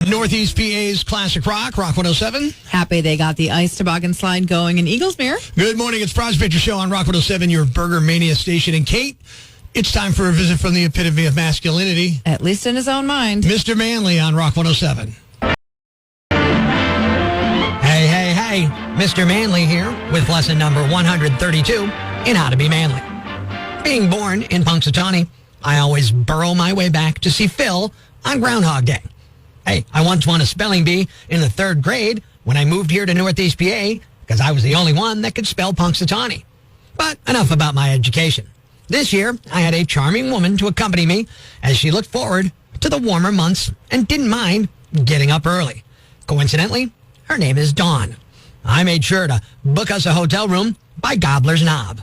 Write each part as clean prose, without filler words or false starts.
Northeast PA's Classic Rock 107. Happy they got the ice toboggan slide going in Eaglesmere. Good morning. It's Prospector Show on Rock 107, your Burger Mania station. And Kate, it's time for a visit from the epitome of masculinity. At least in his own mind. Mr. Manley on Rock 107. Hey, Mr. Manley here with lesson number 132 in How to Be Manly. Being born in Punxsutawney, I always burrow my way back to see Phil on Groundhog Day. Hey, I once won a spelling bee in the 3rd grade when I moved here to Northeast PA because I was the only one that could spell Punxsutawney. But enough about my education. This year, I had a charming woman to accompany me as she looked forward to the warmer months and didn't mind getting up early. Coincidentally, her name is Dawn. I made sure to book us a hotel room by Gobbler's Knob.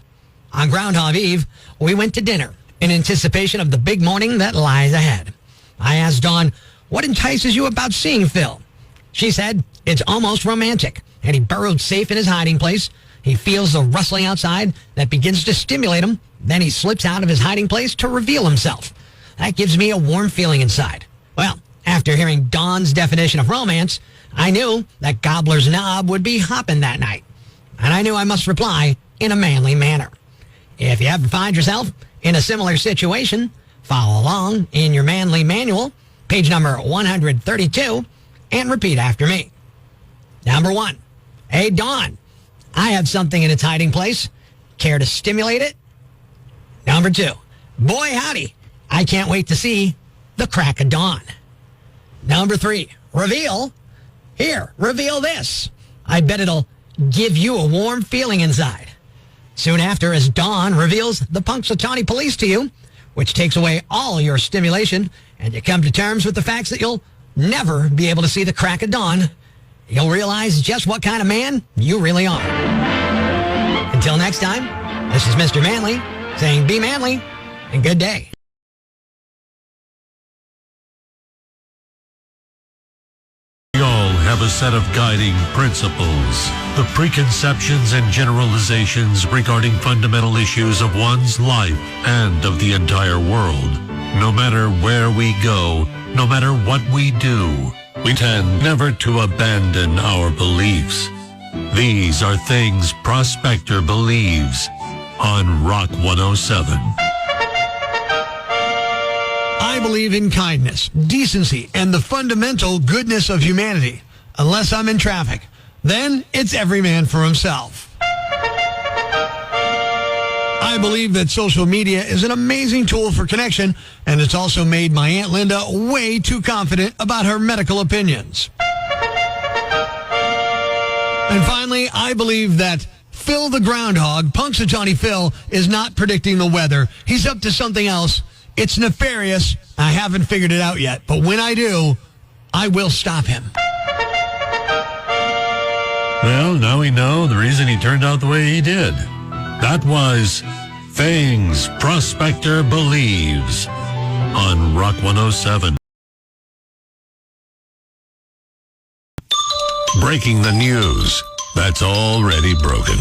On Groundhog Eve, we went to dinner in anticipation of the big morning that lies ahead. I asked Dawn, what entices you about seeing Phil? She said, it's almost romantic, and he burrowed safe in his hiding place. He feels the rustling outside that begins to stimulate him. Then he slips out of his hiding place to reveal himself. That gives me a warm feeling inside. Well, after hearing Dawn's definition of romance, I knew that Gobbler's Knob would be hopping that night. And I knew I must reply in a manly manner. If you ever find yourself in a similar situation, follow along in your manly manual, page number 132, and repeat after me. Number 1, hey, Dawn, I have something in its hiding place. Care to stimulate it? Number 2, boy, howdy, I can't wait to see the crack of dawn. Number 3, reveal. Here, reveal this. I bet it'll give you a warm feeling inside. Soon after, as Dawn reveals the Punxsutawney police to you, which takes away all your stimulation, and you come to terms with the facts that you'll never be able to see the crack of dawn, you'll realize just what kind of man you really are. Until next time, this is Mr. Manley saying be manly and good day. We all have a set of guiding principles, the preconceptions and generalizations regarding fundamental issues of one's life and of the entire world. No matter where we go, no matter what we do, we tend never to abandon our beliefs. These are things Prospector believes on Rock 107. I believe in kindness, decency, and the fundamental goodness of humanity. Unless I'm in traffic, then it's every man for himself. I believe that social media is an amazing tool for connection, and it's also made my Aunt Linda way too confident about her medical opinions. And finally, I believe that Phil the Groundhog, Punxsutawney Phil, is not predicting the weather. He's up to something else. It's nefarious. I haven't figured it out yet, but when I do, I will stop him. Well, now we know the reason he turned out the way he did. That was Things Prospector Believes on Rock 107. Breaking the news that's already broken.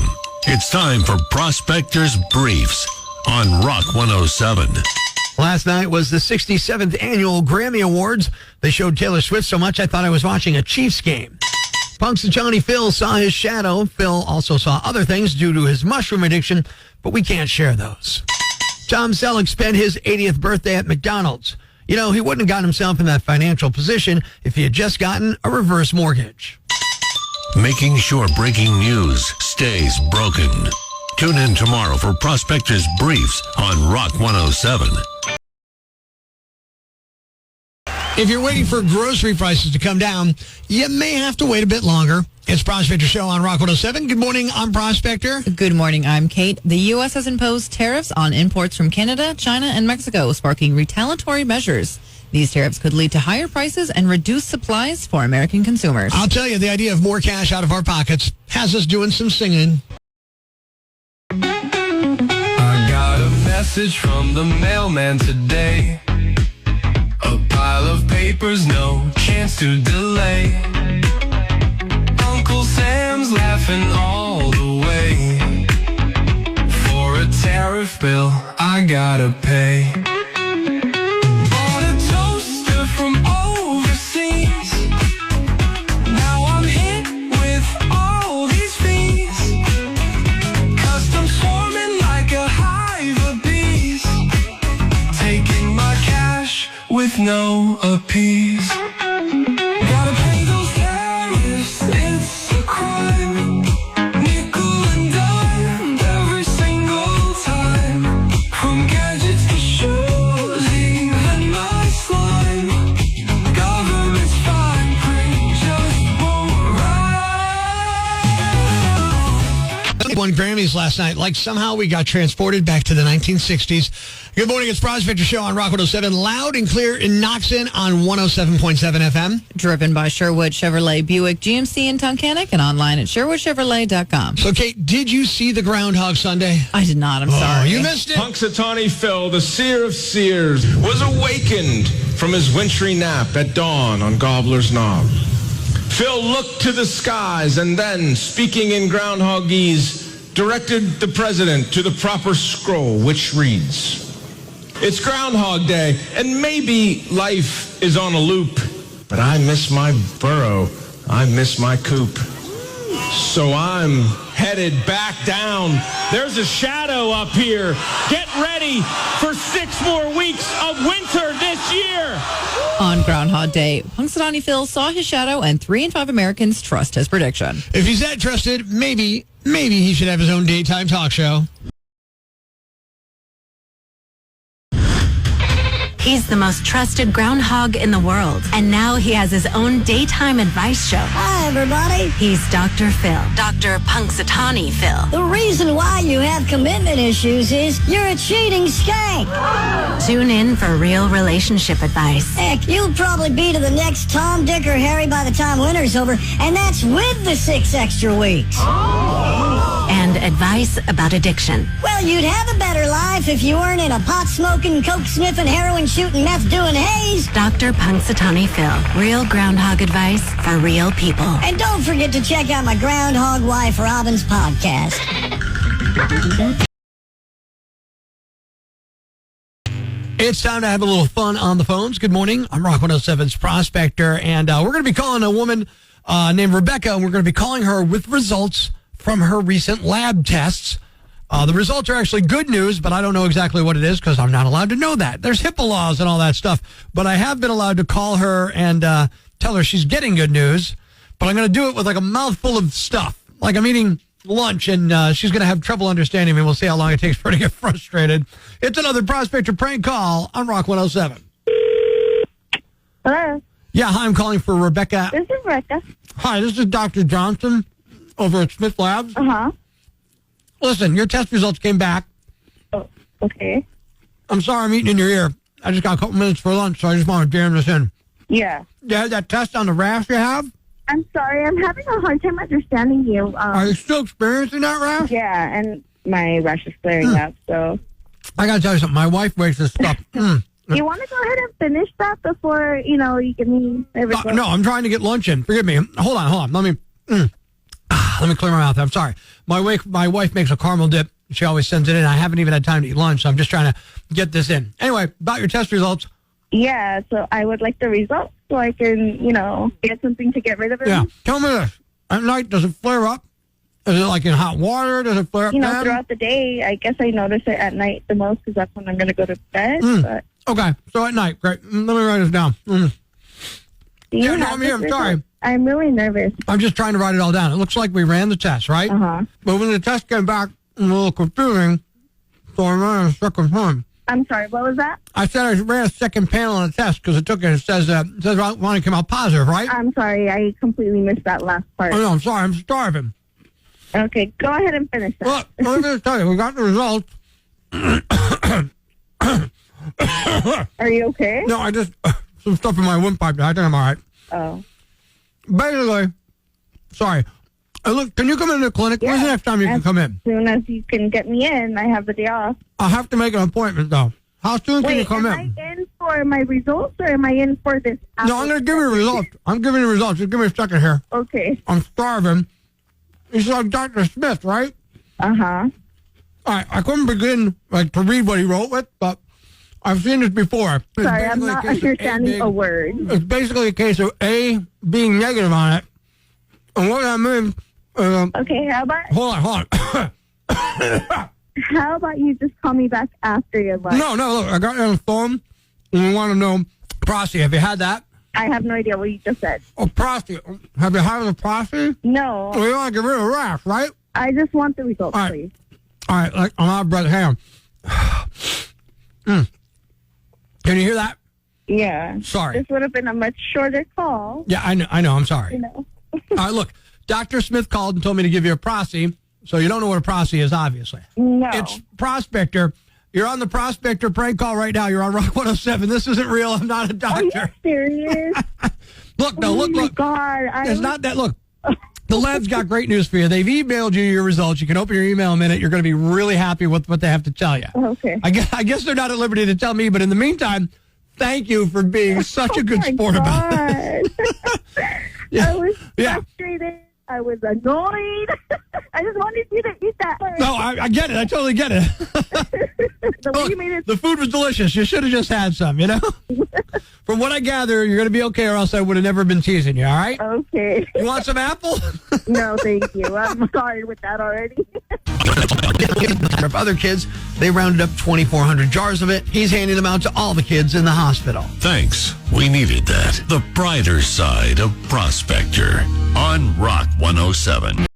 It's time for Prospector's Briefs on Rock 107. Last night was the 67th annual Grammy Awards. They showed Taylor Swift so much I thought I was watching a Chiefs game. Punxsutawney Phil saw his shadow. Phil also saw other things due to his mushroom addiction, but we can't share those. Tom Selleck spent his 80th birthday at McDonald's. You know, he wouldn't have gotten himself in that financial position if he had just gotten a reverse mortgage. Making sure breaking news stays broken. Tune in tomorrow for Prospector's Briefs on Rock 107. If you're waiting for grocery prices to come down, you may have to wait a bit longer. It's Prospector Show on Rock 107. Good morning, I'm Prospector. Good morning, I'm Kate. The U.S. has imposed tariffs on imports from Canada, China, and Mexico, sparking retaliatory measures. These tariffs could lead to higher prices and reduced supplies for American consumers. I'll tell you, the idea of more cash out of our pockets has us doing some singing. I got a message from the mailman today. A pile of papers, no chance to delay. Uncle Sam's laughing all the way. For a tariff bill I gotta pay. Bought a toaster from overseas. appease. Gotta pay those tariffs, it's a crime. Nickel and dime every single time. From gadgets to shoes, even my slime. Government's fine print just won't ride. Won Grammys last night. Like somehow we got transported back to the 1960s. Good morning. It's Prospector Show on Rock 107. Loud and clear in Knoxon on 107.7 FM. Driven by Sherwood Chevrolet Buick GMC in Tunkhannock and online at sherwoodchevrolet.com. So, Kate, did you see the Groundhog Sunday? I did not. I'm sorry. You missed it. Punxsutawney Phil, the seer of seers, was awakened from his wintry nap at dawn on Gobbler's Knob. Phil looked to the skies and then, speaking in groundhogese, directed the president to the proper scroll, which reads, "It's Groundhog Day, and maybe life is on a loop, but I miss my burrow, I miss my coop. So I'm headed back down. There's a shadow up here. Get ready for 6 more weeks of winter this year." On Groundhog Day, Punxsutawney Phil saw his shadow, and 3 in 5 Americans trust his prediction. If he's that trusted, maybe he should have his own daytime talk show. He's the most trusted groundhog in the world. And now he has his own daytime advice show. Hi, everybody. He's Dr. Phil. Dr. Punxsutawney Phil. The reason why you have commitment issues is you're a cheating skank. Tune in for real relationship advice. Heck, you'll probably be to the next Tom, Dick, or Harry by the time winter's over, and that's with the 6 extra weeks. And advice about addiction. Well, you'd have a better life if you weren't in a pot-smoking, coke-sniffing, heroin-shooting, meth-doing haze. Dr. Punxsutawney Phil. Real groundhog advice for real people. And don't forget to check out my Groundhog Wife Robin's podcast. It's time to have a little fun on the phones. Good morning. I'm Rock 107's Prospector, and we're going to be calling a woman named Rebecca, and we're going to be calling her with results from her recent lab tests. The results are actually good news, but I don't know exactly what it is because I'm not allowed to know that. There's HIPAA laws and all that stuff, but I have been allowed to call her and tell her she's getting good news, but I'm going to do it with like a mouthful of stuff. Like I'm eating lunch, and she's going to have trouble understanding me. We'll see how long it takes for her to get frustrated. It's another Prospector prank call on Rock 107. Hello. Yeah, hi, I'm calling for Rebecca. This is Rebecca. Hi, this is Dr. Johnson over at Smith Labs. Uh-huh. Listen, your test results came back. Oh, okay. I'm sorry I'm eating in your ear. I just got a couple minutes for lunch, so I just want to jam this in. Yeah. Yeah, that test on the rash you have? I'm sorry. I'm having a hard time understanding you. Are you still experiencing that rash? Yeah, and my rash is flaring up, so... I got to tell you something. My wife makes this stuff. You want to go ahead and finish that before, you give me my results? No, I'm trying to get lunch in. Forgive me. Hold on. Let me clear my mouth. I'm sorry. My wife makes a caramel dip. She always sends it in. I haven't even had time to eat lunch, so I'm just trying to get this in. Anyway, about your test results. Yeah, so I would like the results so I can, get something to get rid of it. Yeah. Tell me this. At night, does it flare up? Is it like in hot water? Does it flare up bad? Throughout the day, I guess I notice it at night the most because that's when I'm going to go to bed. But Okay, so at night. Great. Let me write this down. you know me, I'm sorry. I'm really nervous. I'm just trying to write it all down. It looks like we ran the test, right? Uh-huh. But when the test came back, it was a little confusing, so I ran a second time. I'm sorry, what was that? I said I ran a second panel on the test because it says one came out positive, right? I'm sorry, I completely missed that last part. Oh, no, I'm sorry. I'm starving. Okay, go ahead and finish that. Look, let me just tell you, we got the results. Are you okay? No, I just, some stuff in my windpipe. I think I'm all right. Oh. Basically, sorry. Look, can you come into the clinic? When's the next time you can come in? As soon as you can get me in, I have the day off. I'll have to make an appointment, though. How soon can you come in? Am I in for my results or am I in for this? No, I'm going to give you the results. I'm giving you the results. Just give me a second here. Okay. I'm starving. He's like Dr. Smith, right? Uh-huh. All right, I couldn't begin to read what he wrote with, but I've seen this before. Sorry, I'm not understanding a word. It's basically a case of A being negative on it. And what that means... okay, how about... Hold on. How about you just call me back after your lunch? No, look, I got you on the phone, and we want to know Prosty, have you had that? I have no idea what you just said. Oh, prosty. Have you had a prosty? No. Well, you want to get rid of rash, right? I just want the results, All right. please. All right, like I'm out of breath. Hang on. Can you hear that? Yeah. Sorry. This would have been a much shorter call. Yeah, I know. I'm sorry. You know. All right, look. Dr. Smith called and told me to give you a prosty, so you don't know what a prosty is, obviously. No. It's Prospector. You're on the Prospector prank call right now. You're on Rock 107. This isn't real. I'm not a Are you doctor. serious? Look, no, Oh my look. God. It's not that. Look, the lab's got great news for you. They've emailed you your results. You can open your email in a minute. You're going to be really happy with what they have to tell you. Okay. I guess they're not at liberty to tell me, but in the meantime, thank you for being such a good sport about it. I was frustrated. I was annoyed. I just wanted you to eat that. No, I get it. I totally get it. The way you made it. The food was delicious. You should have just had some, you know? From what I gather, you're going to be okay, or else I would have never been teasing you, all right? Okay. You want some apple? No, thank you. I'm sorry with that already. Of other kids, they rounded up 2,400 jars of it. He's handing them out to all the kids in the hospital. Thanks. We needed that. The brighter side of Prospector on Rock 107.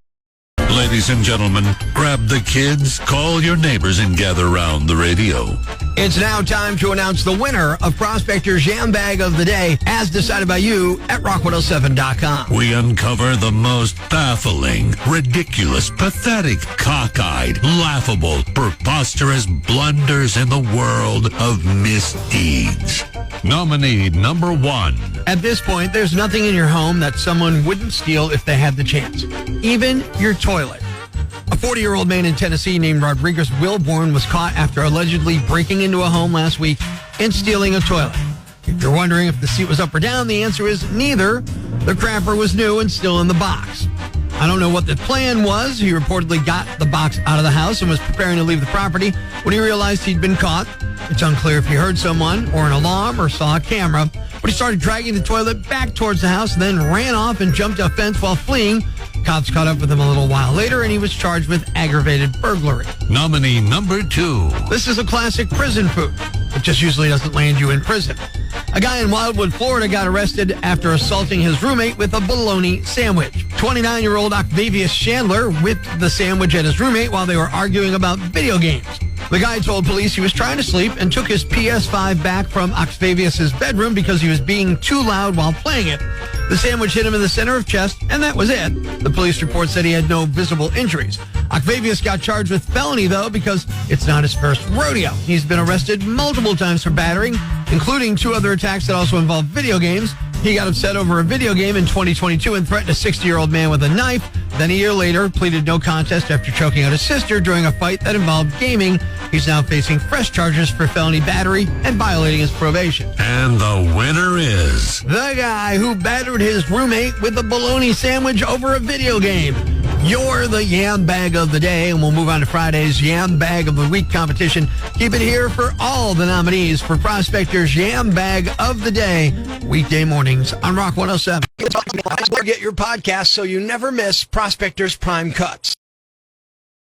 Ladies and gentlemen, grab the kids, call your neighbors, and gather around the radio. It's now time to announce the winner of Prospector's Jam Bag of the Day, as decided by you at rock107.com. We uncover the most baffling, ridiculous, pathetic, cockeyed, laughable, preposterous blunders in the world of misdeeds. Nominee number 1. At this point, there's nothing in your home that someone wouldn't steal if they had the chance. Even your toilet. A 40-year-old man in Tennessee named Rodriguez Wilborn was caught after allegedly breaking into a home last week and stealing a toilet. If you're wondering if the seat was up or down, the answer is neither. The crapper was new and still in the box. I don't know what the plan was. He reportedly got the box out of the house and was preparing to leave the property when he realized he'd been caught. It's unclear if he heard someone or an alarm or saw a camera, but he started dragging the toilet back towards the house, then ran off and jumped a fence while fleeing. Cops caught up with him a little while later, and he was charged with aggravated burglary. Nominee number 2. This is a classic prison food. It just usually doesn't land you in prison. A guy in Wildwood, Florida got arrested after assaulting his roommate with a bologna sandwich. 29-year-old Octavius Chandler whipped the sandwich at his roommate while they were arguing about video games. The guy told police he was trying to sleep and took his PS5 back from Octavius's bedroom because he was being too loud while playing it. The sandwich hit him in the center of chest, and that was it. The police report said he had no visible injuries. Octavius got charged with felony, though, because it's not his first rodeo. He's been arrested multiple times for battering, including 2 other attacks that also involved video games. He got upset over a video game in 2022 and threatened a 60-year-old man with a knife. Then a year later, pleaded no contest after choking out his sister during a fight that involved gaming. He's now facing fresh charges for felony battery and violating his probation. And the winner is... the guy who battered his roommate with a bologna sandwich over a video game. You're the Yam Bag of the Day, and we'll move on to Friday's Yam Bag of the Week competition. Keep it here for all the nominees for Prospector's Yam Bag of the Day, weekday mornings on Rock 107. Get your podcast so you never miss Prospector's Prime Cuts.